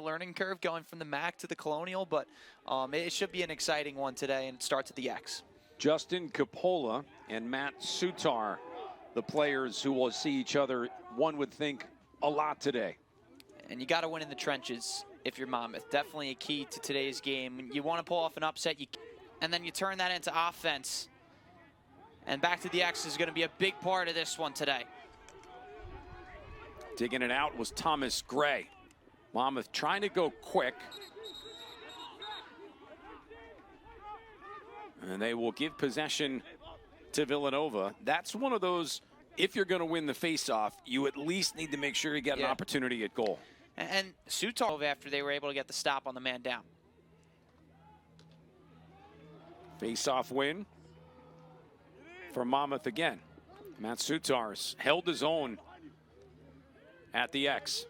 learning curve going from the MAC to the Colonial, but it should be an exciting one today, and it starts at the X. Justin Coppola and Matt Soutar, the players who will see each other, one would think, a lot today. And you got to win in the trenches if you're Monmouth. Definitely a key to today's game. You want to pull off an upset, and then you turn that into offense. And back to the X is going to be a big part of this one today. Digging it out was Thomas Gray. Monmouth trying to go quick. And they will give possession to Villanova. That's one of those, if you're going to win the face-off, you at least need to make sure you get an opportunity at goal. And Soutar after they were able to get the stop on the man down. Face-off win for Monmouth again. Matt Soutar's held his own at the X.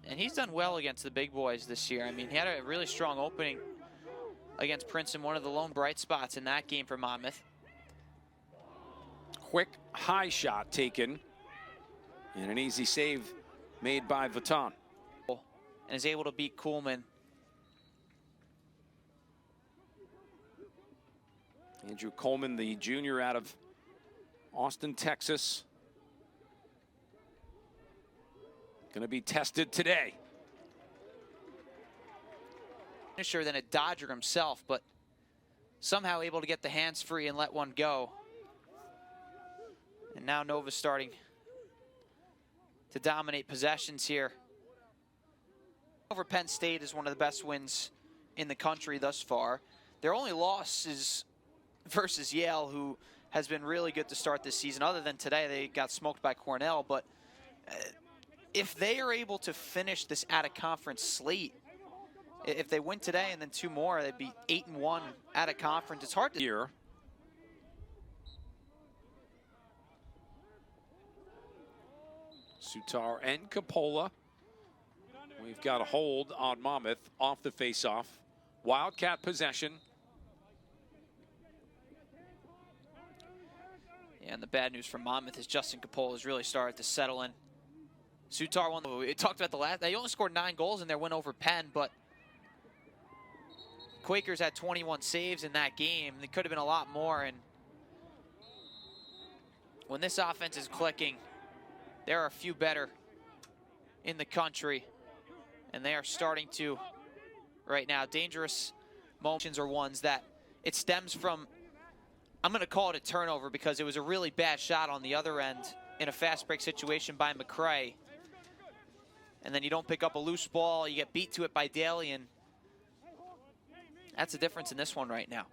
And he's done well against the big boys this year. I mean, he had a really strong opening against Princeton, one of the lone bright spots in that game for Monmouth. Quick high shot taken, and an easy save made by Vuitton. And is able to beat Kuhlman. Andrew Coleman, the junior out of Austin, Texas. Going to be tested today. Finisher than a Dodger himself, but somehow able to get the hands free and let one go. And now Nova's starting to dominate possessions here. Over Penn State is one of the best wins in the country thus far. Their only loss is versus Yale, who has been really good to start this season. Other than today, they got smoked by Cornell. But if they are able to finish this out-of-conference slate, if they win today and then two more, they'd be 8-1 out-of-conference. It's hard to hear. Soutar and Coppola. We've got a hold on Monmouth off the face-off. Wildcat possession. Yeah, and the bad news for Monmouth is Justin Coppola has really started to settle in. Soutar won. We talked about the last. They only scored 9 goals in their win over Penn, but Quakers had 21 saves in that game. There could have been a lot more. And when this offense is clicking, there are a few better in the country, and they are starting to right now. Dangerous moments are ones that it stems from. I'm going to call it a turnover because it was a really bad shot on the other end in a fast break situation by McCray. And then you don't pick up a loose ball, you get beat to it by Daly, and that's the difference in this one right now.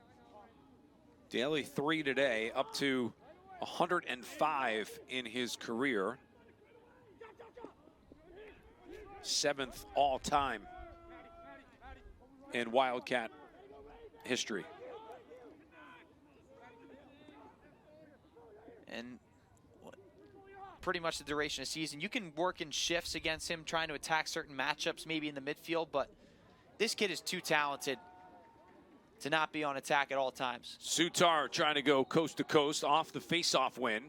Daly 3 today, up to 105 in his career. 7th all-time in Wildcat history. And pretty much the duration of the season. You can work in shifts against him, trying to attack certain matchups, maybe in the midfield, but this kid is too talented to not be on attack at all times. Soutar trying to go coast to coast off the face-off win.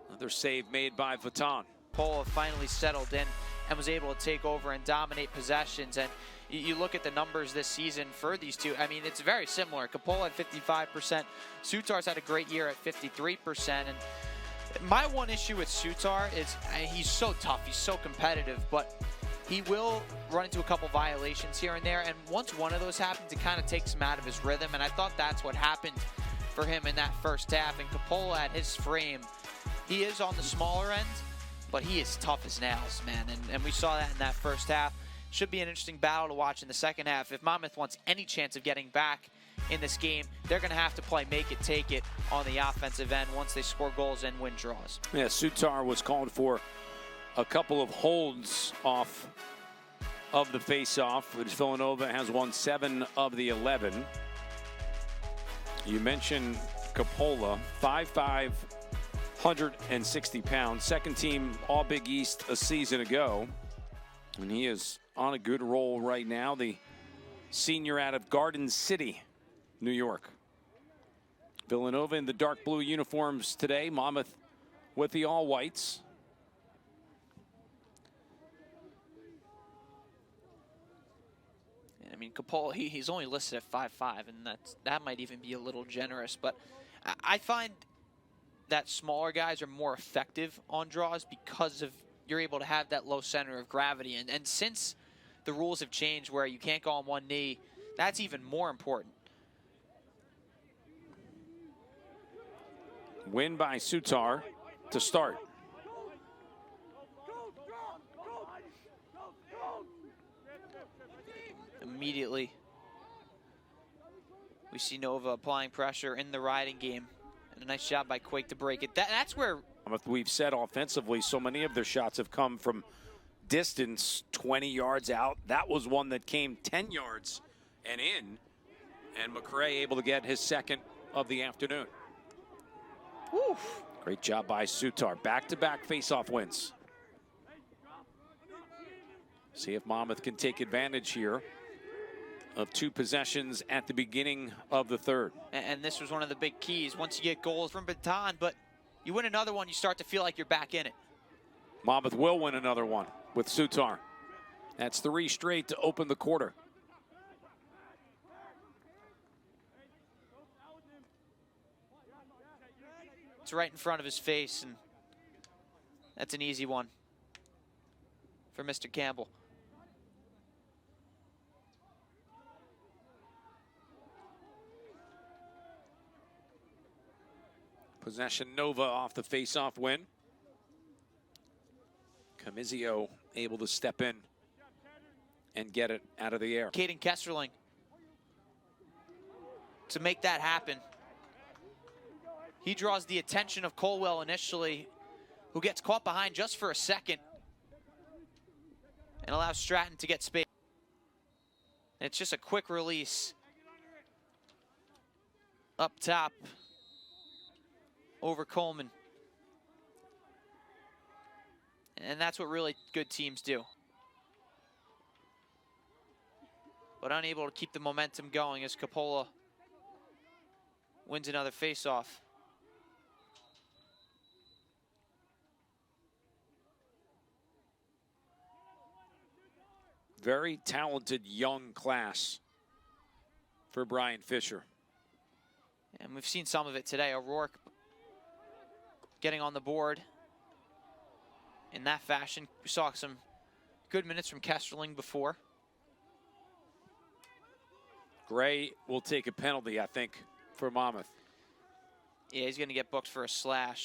Another save made by Vuitton. Coppola finally settled in and was able to take over and dominate possessions. And you look at the numbers this season for these two, I mean, it's very similar. Coppola at 55%. Soutar's had a great year at 53%. And my one issue with Soutar is he's so tough, he's so competitive, but he will run into a couple violations here and there. And once one of those happens, it kind of takes him out of his rhythm. And I thought that's what happened for him in that first half. And Coppola at his frame, he is on the smaller end, but he is tough as nails, man. And we saw that in that first half. Should be an interesting battle to watch in the second half. If Monmouth wants any chance of getting back in this game, they're going to have to play make it, take it on the offensive end once they score goals and win draws. Yeah, Soutar was called for a couple of holds off of the face-off, which Villanova has won 7 of the 11. You mentioned Coppola, 5'5", 160 pounds, second team All-Big East a season ago. And he is on a good roll right now, the senior out of Garden City, New York. Villanova in the dark blue uniforms today, Monmouth with the all-whites. mean, Coppola, he's only listed at 5'5", and that might even be a little generous. But I find that smaller guys are more effective on draws because of you're able to have that low center of gravity. And since the rules have changed where you can't go on one knee, that's even more important. Win by Soutar to start. Immediately, we see Nova applying pressure in the riding game. And a nice job by Quake to break it. That's where We've said offensively, so many of their shots have come from distance, 20 yards out. That was one that came 10 yards and in. And McRae able to get his second of the afternoon. Oof. Great job by Soutar. Back-to-back face-off wins. See if Monmouth can take advantage here of 2 possessions at the beginning of the third. And this was one of the big keys. Once you get goals from Baton, but you win another one, you start to feel like you're back in it. Monmouth will win another one with Soutar. That's 3 straight to open the quarter. It's right in front of his face, and that's an easy one for Mr. Campbell. Possession Nova off the face-off win. Camizio able to step in and get it out of the air. Caden Kesserling to make that happen. He draws the attention of Colwell initially, who gets caught behind just for a second and allows Stratton to get space. And it's just a quick release up top over Coleman. And that's what really good teams do. But unable to keep the momentum going as Coppola wins another face-off. Very talented young class for Brian Fisher. And we've seen some of it today. O'Rourke getting on the board in that fashion. We saw some good minutes from Kesterling before. Gray will take a penalty, I think, for Monmouth. Yeah, he's going to get booked for a slash.